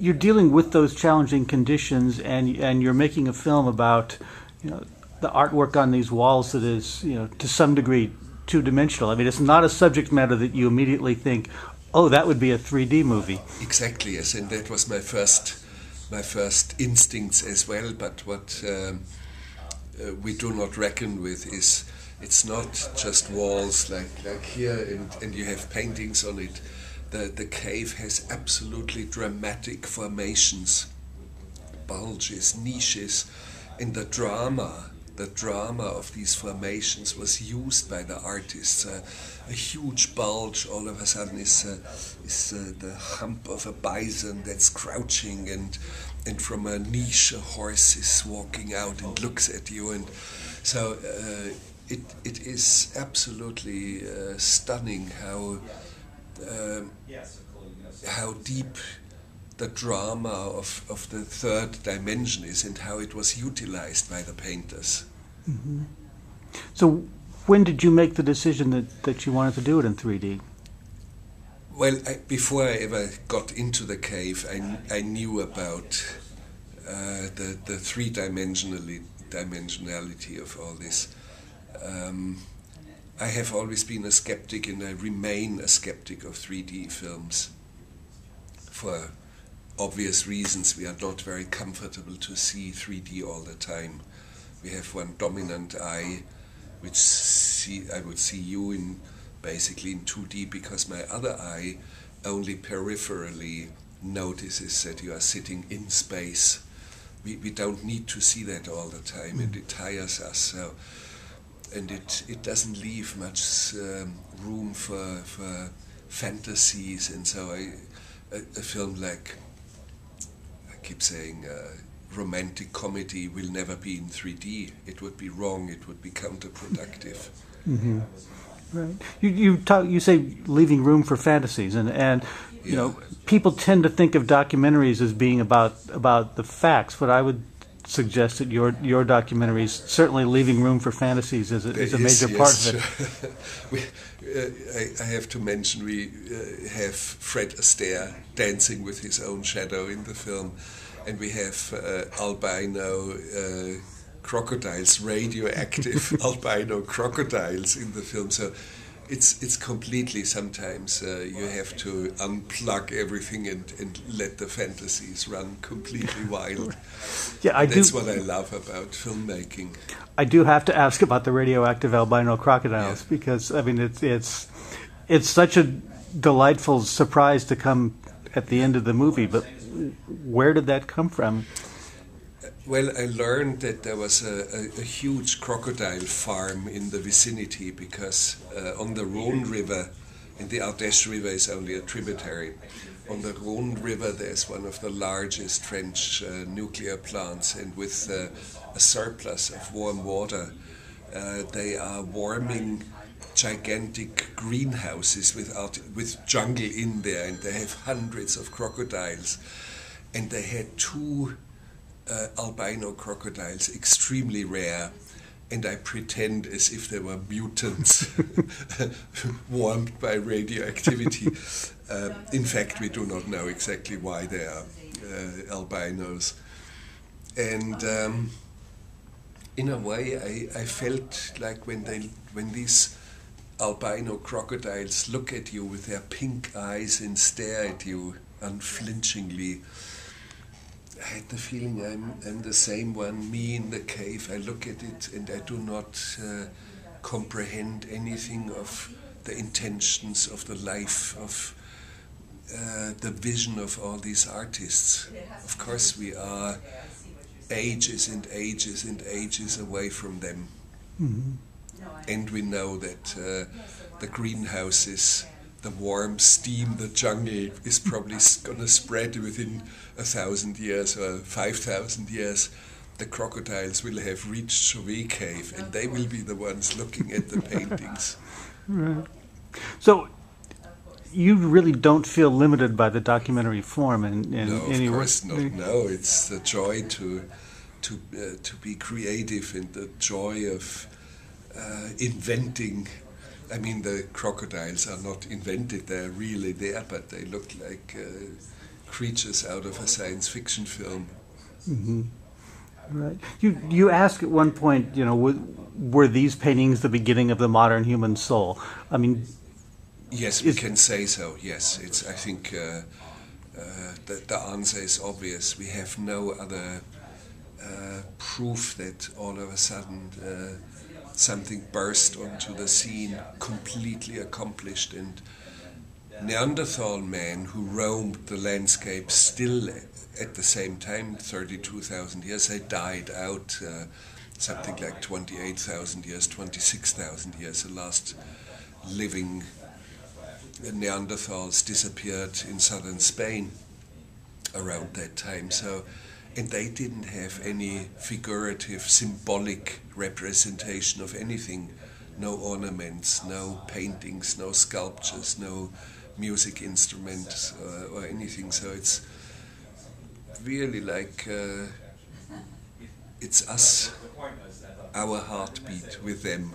you're dealing with those challenging conditions, and you're making a film about, the artwork on these walls that is, to some degree two-dimensional. I mean, it's not a subject matter that you immediately think, oh, that would be a 3D movie. Exactly, yes, and that was my first instincts as well. But what we do not reckon with is it's not just walls like here, and you have paintings on it. The cave has absolutely dramatic formations, bulges, niches, and the drama of these formations was used by the artists. A huge bulge all of a sudden is the hump of a bison that's crouching, and from a niche a horse is walking out and looks at you, and so it is absolutely stunning how deep the drama of the third dimension is, and how it was utilized by the painters. Mm-hmm. So when did you make the decision that you wanted to do it in 3D? Well, before I ever got into the cave, I knew about the three-dimensionality of all this. I have always been a skeptic, and I remain a skeptic of 3D films. For obvious reasons, we are not very comfortable to see 3D all the time. We have one dominant eye, which I would see you in basically in 2D, because my other eye only peripherally notices that you are sitting in space. We don't need to see that all the time, and it tires us. So, and it doesn't leave much room for fantasies, and so a film like, I keep saying, romantic comedy will never be in 3D. It would be wrong. It would be counterproductive. Mm-hmm. Right. You say leaving room for fantasies, and people tend to think of documentaries as being about the facts, but I would suggest that your documentaries certainly leaving room for fantasies is a major part of it. I have to mention we have Fred Astaire dancing with his own shadow in the film, and we have albino crocodiles, radioactive albino crocodiles in the film. So it's completely, sometimes you have to unplug everything and let the fantasies run completely wild. Yeah, That's what I love about filmmaking. I do have to ask about the radioactive albino crocodiles, because I mean it's such a delightful surprise to come at the end of the movie. But where did that come from? Well, I learned that there was a huge crocodile farm in the vicinity, because on the Rhone River, and the Ardèche River is only a tributary, on the Rhone River there's one of the largest French nuclear plants, and with a surplus of warm water, they are warming gigantic greenhouses with jungle in there, and they have hundreds of crocodiles, and they had two albino crocodiles, extremely rare, and I pretend as if they were mutants warmed by radioactivity. In fact, we do not know exactly why they are albinos. And in a way, I felt like when these albino crocodiles look at you with their pink eyes and stare at you unflinchingly, I had the feeling I'm the same one, me in the cave. I look at it and I do not comprehend anything of the intentions of the life, of the vision of all these artists. Of course we are ages and ages and ages away from them. Mm-hmm. And we know that the greenhouses, the warm steam, the jungle is probably going to spread within 1,000 years or 5,000 years. The crocodiles will have reached Chauvet Cave, and they will be the ones looking at the paintings. Right. So you really don't feel limited by the documentary form in no, any way? Of course not. No, it's the joy to be creative, and the joy of inventing. I mean, the crocodiles are not invented, they're really there, but they look like creatures out of a science fiction film. Mm-hmm. Right. You asked at one point, were these paintings the beginning of the modern human soul? I mean, yes, we can say so. Yes, it's. I think the answer is obvious. We have no other proof that all of a sudden something burst onto the scene, completely accomplished, and Neanderthal men who roamed the landscape still at the same time, 32,000 years, they died out something like 28,000 years, 26,000 years. The last living Neanderthals disappeared in southern Spain around that time. So, and they didn't have any figurative, symbolic representation of anything. No ornaments, no paintings, no sculptures, no music instruments or anything. So it's really like it's us, our heartbeat with them.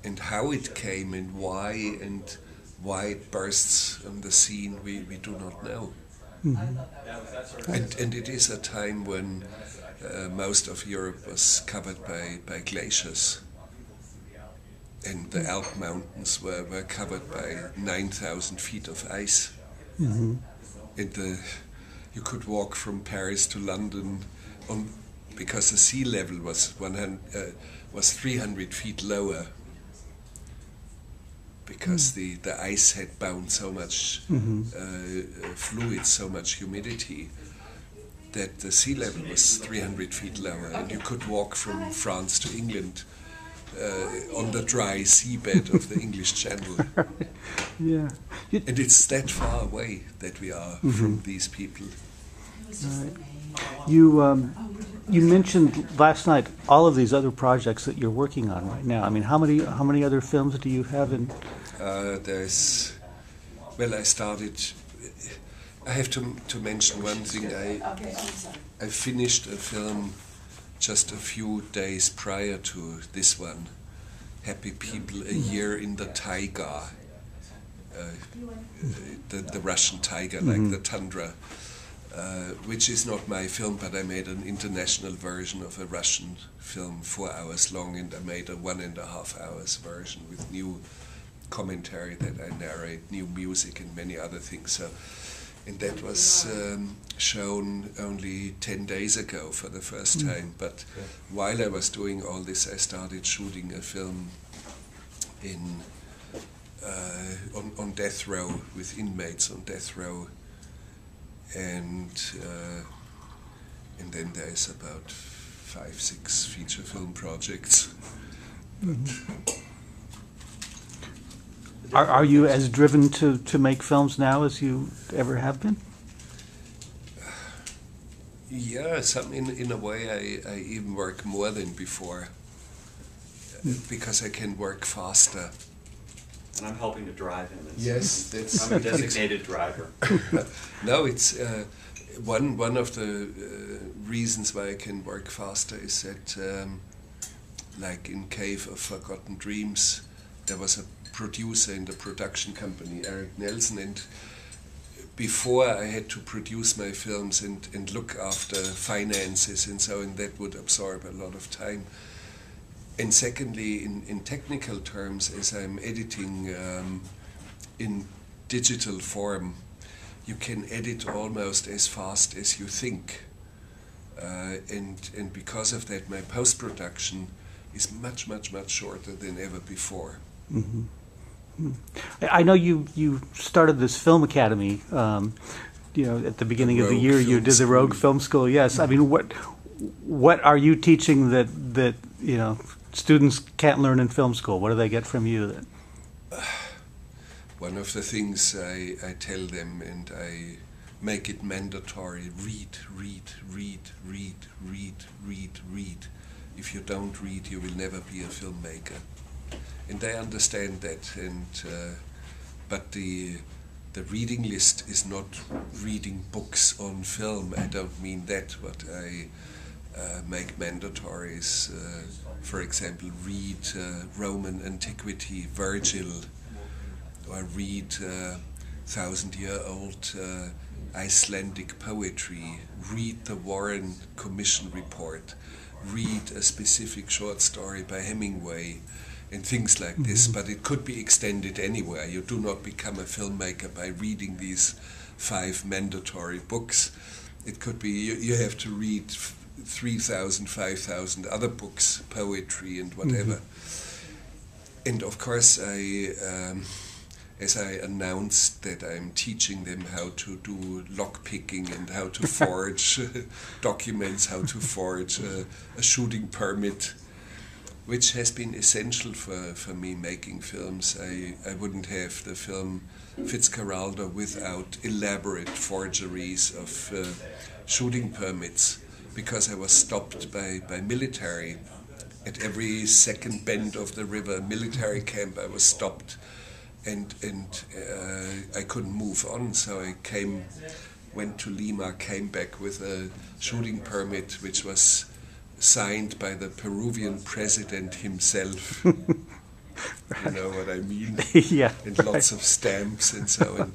And how it came and why it bursts on the scene, we do not know. Mm-hmm. And it is a time when most of Europe was covered by glaciers. And the Alp mountains were covered by 9,000 feet of ice. Mm-hmm. And you could walk from Paris to London because the sea level was 300 feet lower, because the ice had bound so much fluid, so much humidity, that the sea level was 300 feet lower, and you could walk from France to England on the dry seabed of the English Channel. Yeah. And it's that far away that we are from these people. Right. You mentioned last night all of these other projects that you're working on right now. I mean, how many other films do you have in? I have to mention one thing. I finished a film just a few days prior to this one, Happy People, A Year in the Taiga, the Russian taiga, like the tundra, which is not my film, but I made an international version of a Russian film, 4 hours long, and I made a 1.5 hours version with new commentary that I narrate, new music and many other things. So, and that was shown only 10 days ago for the first time. But while I was doing all this, I started shooting a film on death row, with inmates on death row, and then there's about 5-6 feature film projects. Are you as driven to make films now as you ever have been? Yeah, in a way I even work more than before, because I can work faster. And I'm helping to drive him. Yes, I'm a designated driver. No, it's one of the reasons why I can work faster is that, like in Cave of Forgotten Dreams, there was a producer in the production company, Eric Nelson, and before I had to produce my films and look after finances and so on, that would absorb a lot of time. And secondly, in technical terms, as I'm editing in digital form, you can edit almost as fast as you think. And because of that, my post-production is much, much, much shorter than ever before. Mm-hmm. I know you started this film academy. At the beginning of the year, you did the Rogue Film School. Yes, I mean, what are you teaching that students can't learn in film school? What do they get from you? One of the things I tell them, and I make it mandatory: read, read, read, read, read, read, read. If you don't read, you will never be a filmmaker. And they understand that, but the reading list is not reading books on film. I don't mean that. What I make mandatory is, for example, read Roman antiquity, Virgil, or read 1,000-year-old Icelandic poetry, read the Warren Commission report, read a specific short story by Hemingway, and things like this. But it could be extended anywhere. You do not become a filmmaker by reading these 5 mandatory books. It could be you have to read 3,000, 5,000 other books, poetry and whatever. And of course, as I announced that I'm teaching them how to do lock picking and how to forge documents, how to forge a shooting permit, which has been essential for me making films. I wouldn't have the film Fitzcarraldo without elaborate forgeries of shooting permits, because I was stopped by military. At every second bend of the river, military camp, I was stopped, and I couldn't move on. So I went to Lima, came back with a shooting permit, which was signed by the Peruvian president himself. You know what I mean? Yeah. And lots of stamps and so.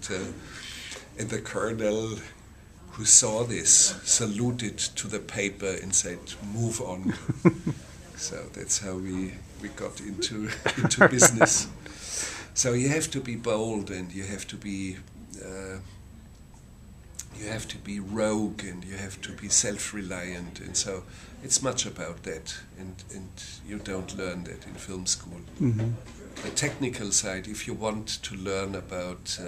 And the colonel who saw this saluted to the paper and said, "Move on." So that's how we got into business. So you have to be bold, and you have to be rogue, and you have to be self-reliant, and so it's much about that, and you don't learn that in film school. The technical side, if you want to learn about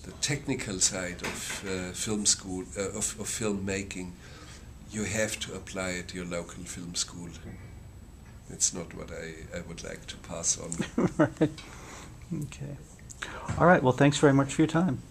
the technical side of film school, of filmmaking, you have to apply at your local film school. It's not what I would like to pass on. Right. Okay. All right. Well, thanks very much for your time.